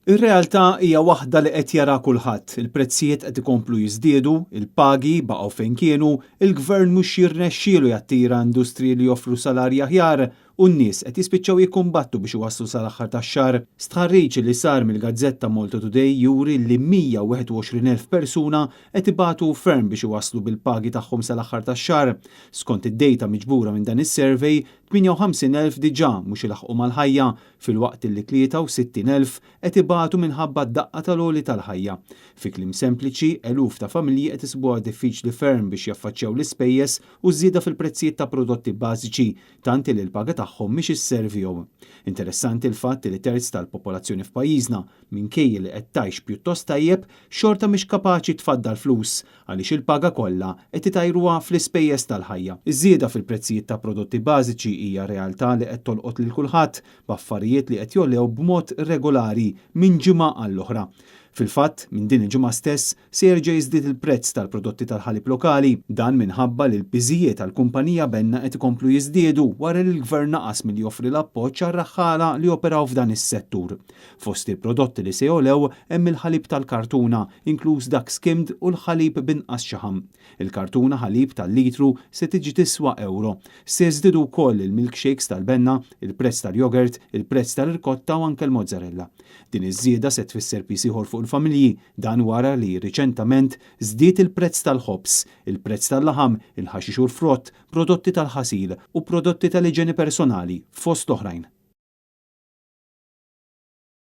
Ir-realtà hija waħda li qed jara kulħadd. Il-prezzijiet qed ikomplu jiżdiedu, il-pagi baqgħu fejn kienu, il-gvern mhux jirnexxielu jattira industriji li joffru salarji aħjar u n-nies qed jispiċċaw jikkumbattu biex iwasslu sal-aħħar tax-xahar. Stħarriġ li sar mill-Gazzetta Malta Today juri li 121,000 persuna qed ibatu ferm biex iwasslu bil-pagi tagħhom sal-aħħar tax-xahar. Skont id-dejta miġbura minn dan is-survey, 58,000 diġà mhux ilaħqu mal-ħajja fil-waqt li 63,000 qed ibatu minħabba d-daqqa tal-għoli tal-ħajja. Fi kliem sempliċi, eluf ta' familji qed isbuha diffiċli ferm biex jaffaċċjaw l-ispejjeż u żieda fil-prezzijiet ta' prodotti bażiċi, tanti li l-paga tagħhom mhix isservihom. Interessanti l-fatt li terz tal-popolazzjoni f'pajjiżna minkejja li qed tgħix pjuttost tajjeb xorta mhix kapaċi tfaddal flus għaliex il-paga kollha qed itajruha fl-ispejjeż tal-ħajja. Iż-żieda fil-prezzijiet ta' prodotti bażiċi hija realtà li qed tolqot lil kulħadd b'affarijiet li qed jollew b'mod regolari minn ġimgħa għall-oħra. Fil-fatt, minn din il-ġimgħa stess se jerġa' jiżdied il-prezz tal-prodotti tal-ħalib lokali, dan minħabba li l-piżijiet tal-kumpanija Benna qed ikomplu jiżdiedu wara li l-gvern naqas milli joffri l-appoġġ għar-raħħala li operaw f'dan is-settur. Fost il-prodotti li se jolew hemm il-ħalib tal-kartuna, inkluż dak skimmed u l-ħalib b'inqas xaħam. Il-kartuna ħalib tal-litru se tiġi tiswa euro. Se jiżdiedu wkoll il-milkshakes tal-Benna, il-prezz tal-jogurt, il-prezz tal-irkotta u anke l-mozzarella. Din iż-żieda se tfisser pis ieħor fuq il-familji, dan wara li riċentament żdied il-prezz tal-ħobs, il-prezz tal-laħam, il-ħaxix u l-frott, prodotti tal-ħasil u prodotti tal-iġene personali fost oħrajn.